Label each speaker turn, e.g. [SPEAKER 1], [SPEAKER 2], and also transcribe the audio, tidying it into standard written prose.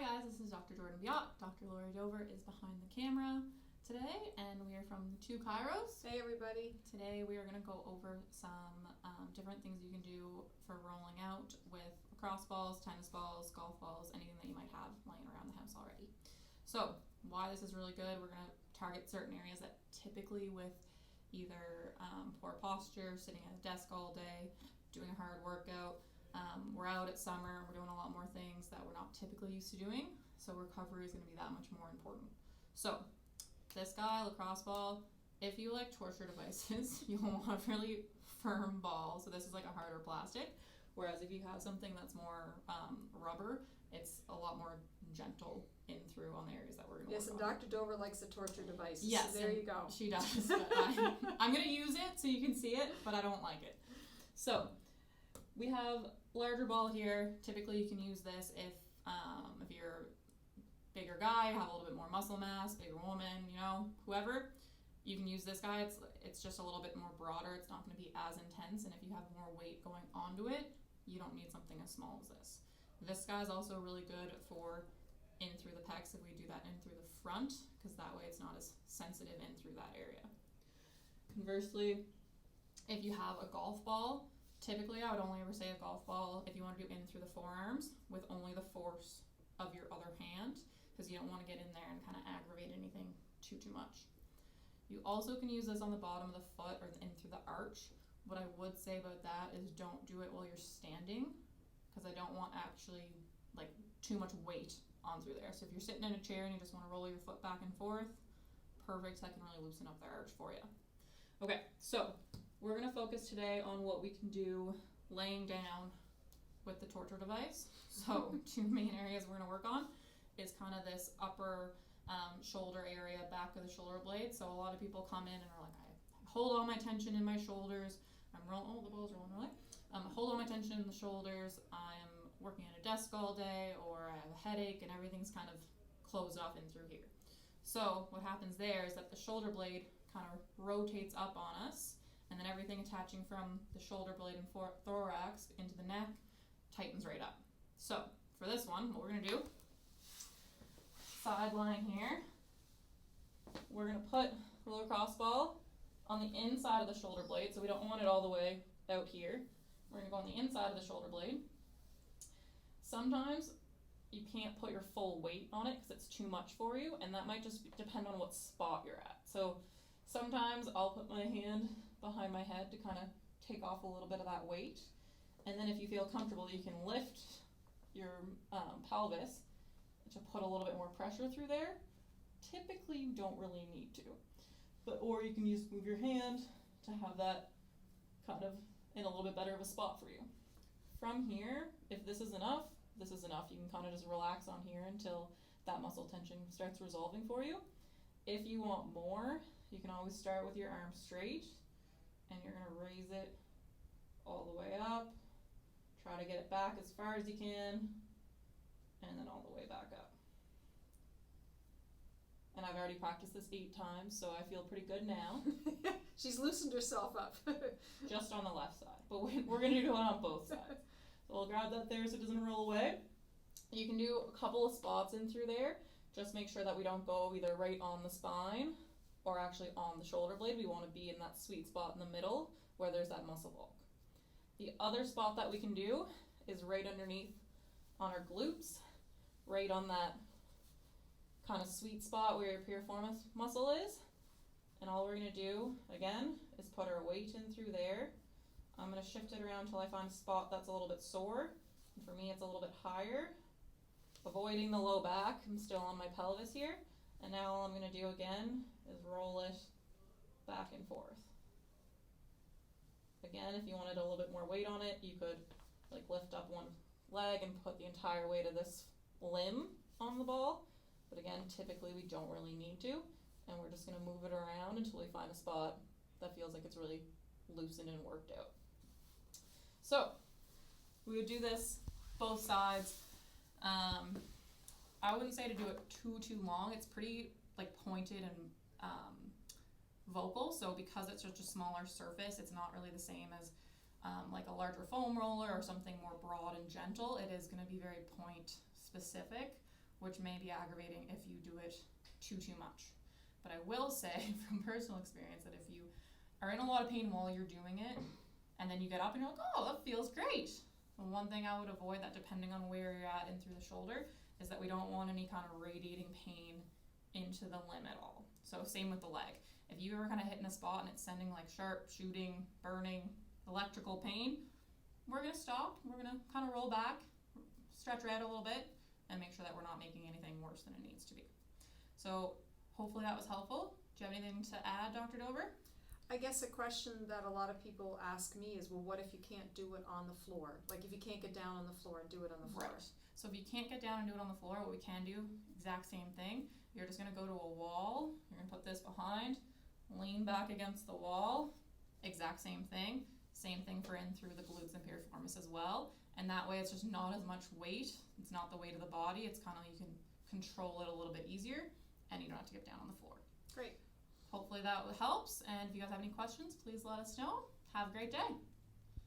[SPEAKER 1] guys, this is Dr. Jordan Biot. Dr. Lori Dover is behind the camera today, and we are from the Two Kairos.
[SPEAKER 2] Hey everybody.
[SPEAKER 1] Today we are going to go over some different things you can do for rolling out with lacrosse balls, tennis balls, golf balls, anything that you might have laying around the house already. So why this is really good, we're going to target certain areas that typically with either poor posture, sitting at a desk all day, doing a hard workout, we're out at summer, we're doing a lot more things that we're not typically used to doing, so recovery is going to be that much more important. So, this guy, lacrosse ball, if you like torture devices, you'll want a really firm ball, so this is like a harder plastic, whereas if you have something that's more rubber, it's a lot more gentle in through on the areas that we're going to
[SPEAKER 2] Yes,
[SPEAKER 1] work
[SPEAKER 2] and
[SPEAKER 1] on.
[SPEAKER 2] Dr. Dover likes the torture devices.
[SPEAKER 1] Yes,
[SPEAKER 2] so there you go.
[SPEAKER 1] She does. I'm going to use it so you can see it, but I don't like it. So, we have larger ball here. Typically, you can use this if you're a bigger guy, have a little bit more muscle mass, bigger woman, whoever. You can use this guy. It's just a little bit more broader. It's not going to be as intense, and if you have more weight going onto it, you don't need something as small as this. This guy is also really good for in through the pecs if we do that in through the front, because that way it's not as sensitive in through that area. Conversely, if you have a golf ball, typically, I would only ever say a golf ball if you want to do in through the forearms with only the force of your other hand, because you don't want to get in there and kind of aggravate anything too much. You also can use this on the bottom of the foot or in through the arch. What I would say about that is don't do it while you're standing, because I don't want actually like too much weight on through there. So if you're sitting in a chair and you just want to roll your foot back and forth, perfect. That can really loosen up the arch for you. Okay, so we're going to focus today on what we can do laying down with the torture device. So two main areas we're going to work on is kind of this upper shoulder area, back of the shoulder blade. So a lot of people come in and are like, I hold all my tension in my shoulders. I'm rolling, oh, the ball's rolling really. Hold all my tension in the shoulders. I'm working at a desk all day, or I have a headache and everything's kind of closed off in through here. So what happens there is that the shoulder blade kind of rotates up on us, and then everything attaching from the shoulder blade and thorax into the neck tightens right up. So for this one, what we're going to do, side line here, we're going to put the lacrosse ball on the inside of the shoulder blade, so we don't want it all the way out here. We're going to go on the inside of the shoulder blade. Sometimes you can't put your full weight on it because it's too much for you, and that might just depend on what spot you're at. So sometimes I'll put my hand behind my head to kind of take off a little bit of that weight, and then if you feel comfortable, you can lift your pelvis to put a little bit more pressure through there. Typically, you don't really need to, or you can move your hand to have that kind of in a little bit better of a spot for you. From here, if this is enough, this is enough. You can kind of just relax on here until that muscle tension starts resolving for you. If you want more, you can always start with your arms straight, and you're going to raise it all the way up. Try to get it back as far as you can, and then all the way back up. And I've already practiced this 8 times, so I feel pretty good now.
[SPEAKER 2] She's loosened herself up.
[SPEAKER 1] Just on the left side, but we're going to do it on both sides. So we'll grab that there so it doesn't roll away. You can do a couple of spots in through there. Just make sure that we don't go either right on the spine or actually on the shoulder blade. We want to be in that sweet spot in the middle where there's that muscle bulk. The other spot that we can do is right underneath on our glutes, right on that kind of sweet spot where your piriformis muscle is. And all we're going to do, again, is put our weight in through there. I'm going to shift it around until I find a spot that's a little bit sore. And for me, it's a little bit higher. Avoiding the low back. I'm still on my pelvis here. And now all I'm going to do again is roll it back and forth. Again, if you wanted a little bit more weight on it, you could like lift up one leg and put the entire weight of this limb on the ball. But again, typically we don't really need to. And we're just going to move it around until we find a spot that feels like it's really loosened and worked out. So we would do this both sides. I wouldn't say to do it too long. It's pretty like pointed and vocal, so because it's such a smaller surface, it's not really the same as like a larger foam roller or something more broad and gentle. It is going to be very point specific, which may be aggravating if you do it too much. But I will say from personal experience that if you are in a lot of pain while you're doing it, and then you get up and you're like, oh, that feels great. The one thing I would avoid, that depending on where you're at in through the shoulder, is that we don't want any kind of radiating pain into the limb at all. So same with the leg. If you ever kind of hitting a spot and it's sending like sharp, shooting, burning, electrical pain, we're going to stop. We're going to kind of roll back, stretch her out a little bit, and make sure that we're not making anything worse than it needs to be. So hopefully that was helpful. Do you have anything to add, Dr. Dover?
[SPEAKER 2] I guess a question that a lot of people ask me is, well, what if you can't do it on the floor? Like if you can't get down on the floor and do it on the floor.
[SPEAKER 1] Right. So if you can't get down and do it on the floor, what we can do, exact same thing. You're just going to go to a wall. You're going to put this behind, lean back against the wall. Exact same thing. Same thing for in through the glutes and piriformis as well. And that way it's just not as much weight. It's not the weight of the body. It's kind of, you can control it a little bit easier and you don't have to get down on the floor.
[SPEAKER 2] Great.
[SPEAKER 1] Hopefully that helps. And if you guys have any questions, please let us know. Have a great day.